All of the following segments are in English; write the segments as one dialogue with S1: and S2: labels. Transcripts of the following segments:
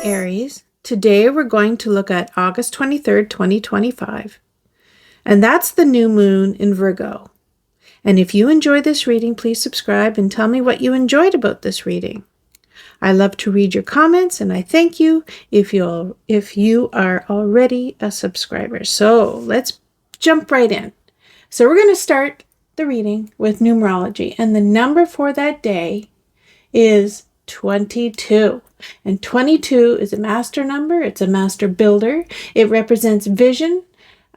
S1: Aries. Today we're going to look at August 23rd, 2025. And that's the new moon in Virgo. And if you enjoy this reading, please subscribe and tell me what you enjoyed about this reading. I love to read your comments, and I thank you if you are already a subscriber. So let's jump right in. So we're going to start the reading with numerology, and the number for that day is 22. And 22 is a master number. It's a master builder. It represents vision.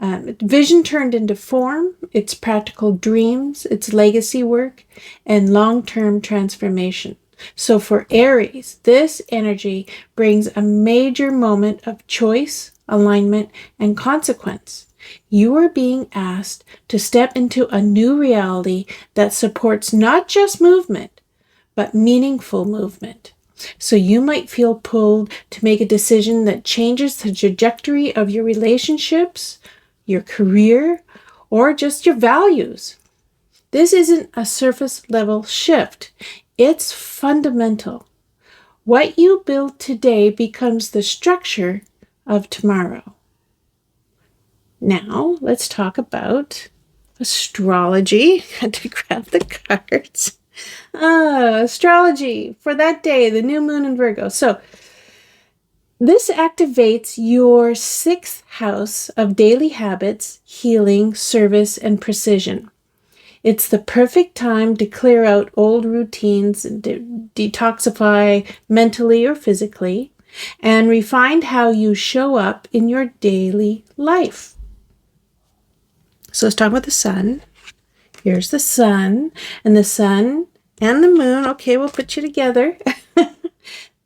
S1: Vision turned into form. It's practical dreams. It's legacy work and long-term transformation. So for Aries, this energy brings a major moment of choice, alignment, and consequence. You are being asked to step into a new reality that supports not just movement, but meaningful movement. So you might feel pulled to make a decision that changes the trajectory of your relationships, your career, or just your values. This isn't a surface level shift. It's fundamental. What you build today becomes the structure of tomorrow. Now, let's talk about astrology. I had to grab the cards. Astrology for that day, the new moon in Virgo. So this activates your 6th house of daily habits, healing, service, and precision. It's the perfect time to clear out old routines, detoxify mentally or physically, and refine how you show up in your daily life. So let's talk about the sun. Here's the sun, and the sun and the moon. Okay, we'll put you together.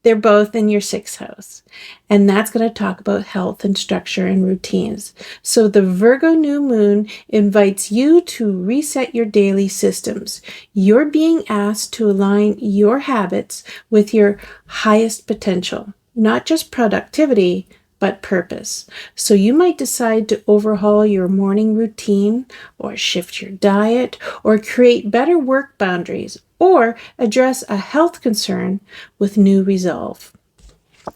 S1: They're both in your 6th house. And that's going to talk about health and structure and routines. So the Virgo new moon invites you to reset your daily systems. You're being asked to align your habits with your highest potential, not just productivity, but purpose. So you might decide to overhaul your morning routine, or shift your diet, or create better work boundaries, or address a health concern with new resolve.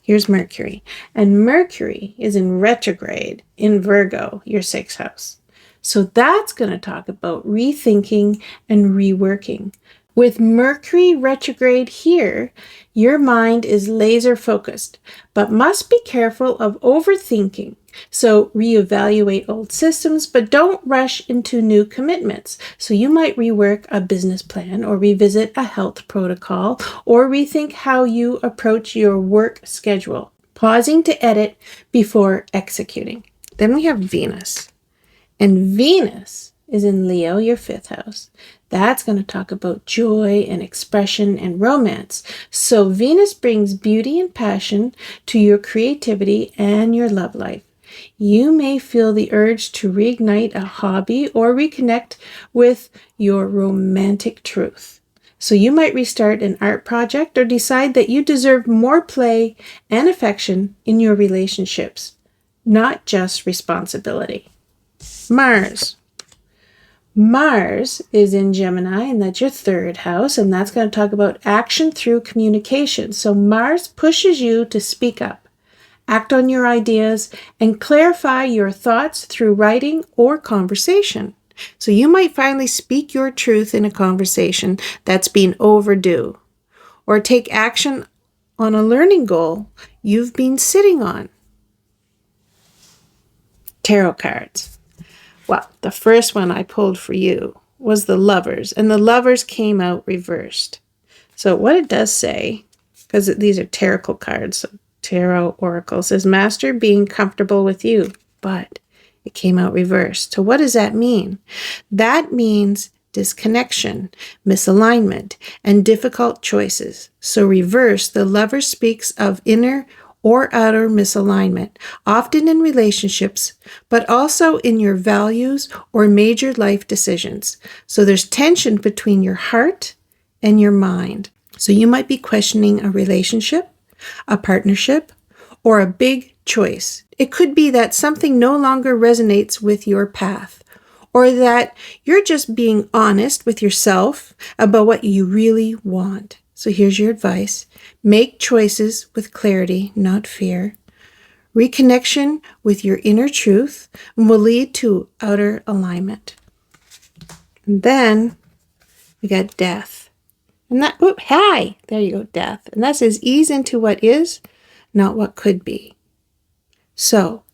S1: Here's Mercury. And Mercury is in retrograde in Virgo, your 6th house. So that's going to talk about rethinking and reworking. With Mercury retrograde here, your mind is laser focused, but must be careful of overthinking. So reevaluate old systems, but don't rush into new commitments. So you might rework a business plan, or revisit a health protocol, or rethink how you approach your work schedule, pausing to edit before executing. Then we have Venus. And Venus is in Leo, your 5th house. That's going to talk about joy and expression and romance. So Venus brings beauty and passion to your creativity and your love life. You may feel the urge to reignite a hobby or reconnect with your romantic truth. So you might restart an art project or decide that you deserve more play and affection in your relationships, not just responsibility. Mars is in Gemini, and that's your 3rd house, and that's going to talk about action through communication. So Mars pushes you to speak up, act on your ideas, and clarify your thoughts through writing or conversation. So you might finally speak your truth in a conversation that's been overdue, or take action on a learning goal you've been sitting on. Tarot cards. Well, the first one I pulled for you was the Lovers, and the Lovers came out reversed. So what it does say, because these are tarot cards, so tarot oracle, says Master being comfortable with you, but it came out reversed. So what does that mean? That means disconnection, misalignment, and difficult choices. So reverse, the Lover speaks of inner or outer misalignment, often in relationships, but also in your values or major life decisions. So there's tension between your heart and your mind. So you might be questioning a relationship, a partnership, or a big choice. It could be that something no longer resonates with your path, or that you're just being honest with yourself about what you really want. So here's your advice. Make choices with clarity, not fear. Reconnection with your inner truth will lead to outer alignment. And then we got death. And that, there you go, death. And that says ease into what is, not what could be. So,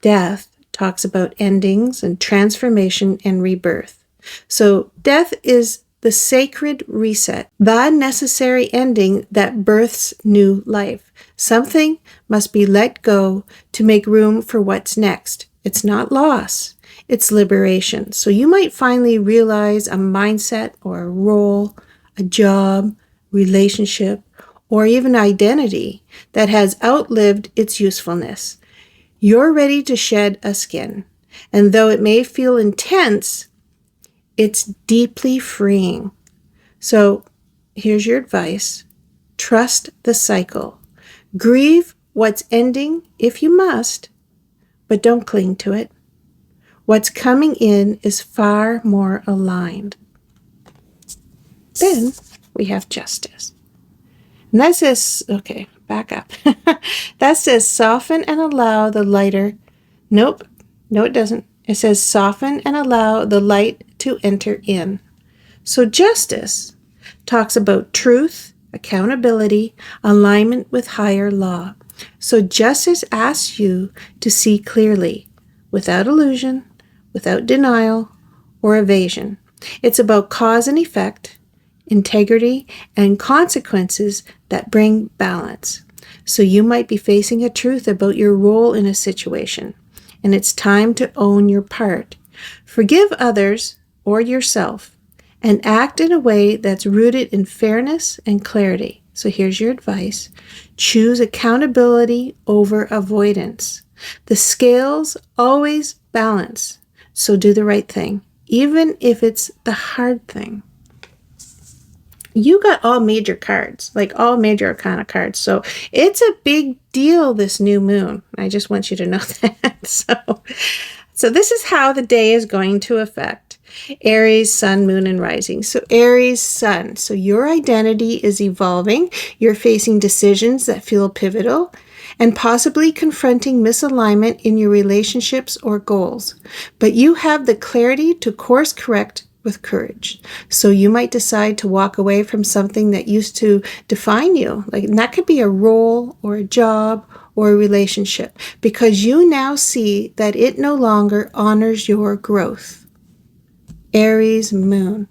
S1: death talks about endings and transformation and rebirth. So, death is the sacred reset, the necessary ending that births new life. Something must be let go to make room for what's next. It's not loss, it's liberation. So you might finally realize a mindset or a role, a job, relationship, or even identity that has outlived its usefulness. You're ready to shed a skin. And though it may feel intense, it's deeply freeing. So here's your advice. Trust the cycle. Grieve what's ending if you must, but don't cling to it. What's coming in is far more aligned. Then we have justice. And that says, okay, back up. That says soften and allow the lighter. Nope, no it doesn't. It says soften and allow the light to enter in. So justice talks about truth, accountability, alignment with higher law. So justice asks you to see clearly, without illusion, without denial or evasion. It's about cause and effect, integrity, and consequences that bring balance. So you might be facing a truth about your role in a situation, and it's time to own your part. Forgive others or yourself, and act in a way that's rooted in fairness and clarity. So here's your advice. Choose accountability over avoidance. The scales always balance, so do the right thing, even if it's the hard thing. You got all major cards, like all major arcana cards. So it's a big deal, this new moon. I just want you to know that. So this is how the day is going to affect Aries, sun, moon, and rising. So Aries, sun. So your identity is evolving. You're facing decisions that feel pivotal and possibly confronting misalignment in your relationships or goals. But you have the clarity to course correct with courage. So you might decide to walk away from something that used to define you. And that could be a role or a job or a relationship, because you now see that it no longer honors your growth. Aries moon.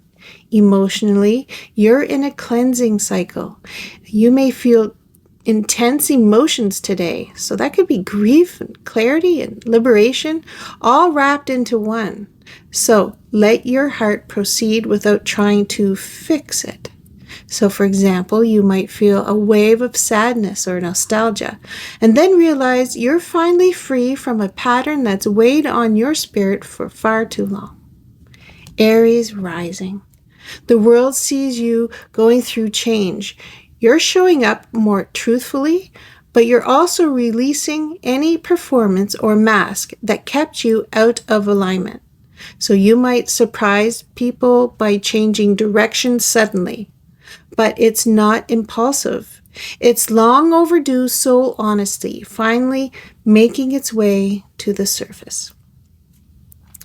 S1: Emotionally, you're in a cleansing cycle. You may feel intense emotions today. So that could be grief and clarity and liberation, all wrapped into one. So let your heart proceed without trying to fix it. So for example, you might feel a wave of sadness or nostalgia, and then realize you're finally free from a pattern that's weighed on your spirit for far too long. Aries rising. The world sees you going through change. You're showing up more truthfully, but you're also releasing any performance or mask that kept you out of alignment. So you might surprise people by changing direction suddenly, but it's not impulsive. It's long overdue soul honesty, finally making its way to the surface.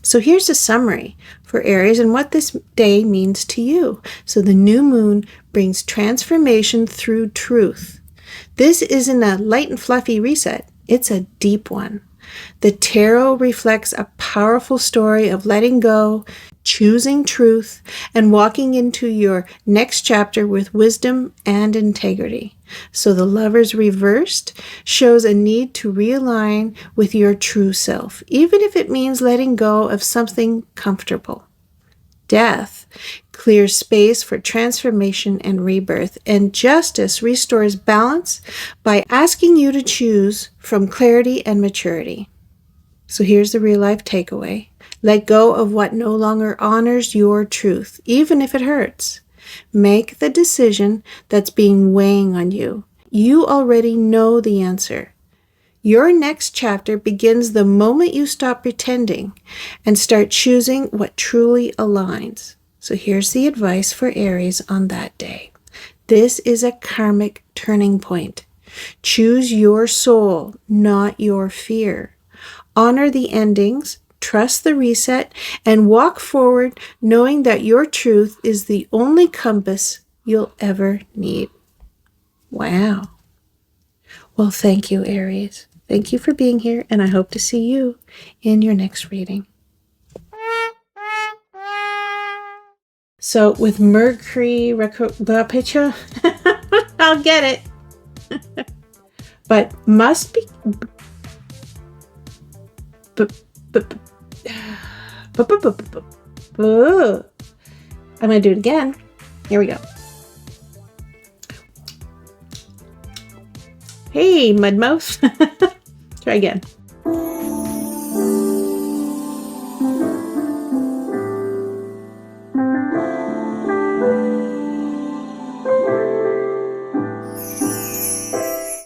S1: So here's a summary for Aries and what this day means to you. So the new moon brings transformation through truth. This isn't a light and fluffy reset. It's a deep one. The tarot reflects a powerful story of letting go, choosing truth, and walking into your next chapter with wisdom and integrity. So the Lovers reversed shows a need to realign with your true self, even if it means letting go of something comfortable. Death clears space for transformation and rebirth, and justice restores balance by asking you to choose from clarity and maturity. So here's the real life takeaway. Let go of what no longer honors your truth, even if it hurts. Make the decision that's been weighing on you. You already know the answer. Your next chapter begins the moment you stop pretending and start choosing what truly aligns. So here's the advice for Aries on that day. This is a karmic turning point. Choose your soul, not your fear. Honor the endings, trust the reset, and walk forward knowing that your truth is the only compass you'll ever need. Wow. Well, thank you, Aries. Thank you for being here, and I hope to see you in your next reading. So with Mercury, I'll get it. But must be. I'm going to do it again. Here we go. Hey, Mudmouth. Try again.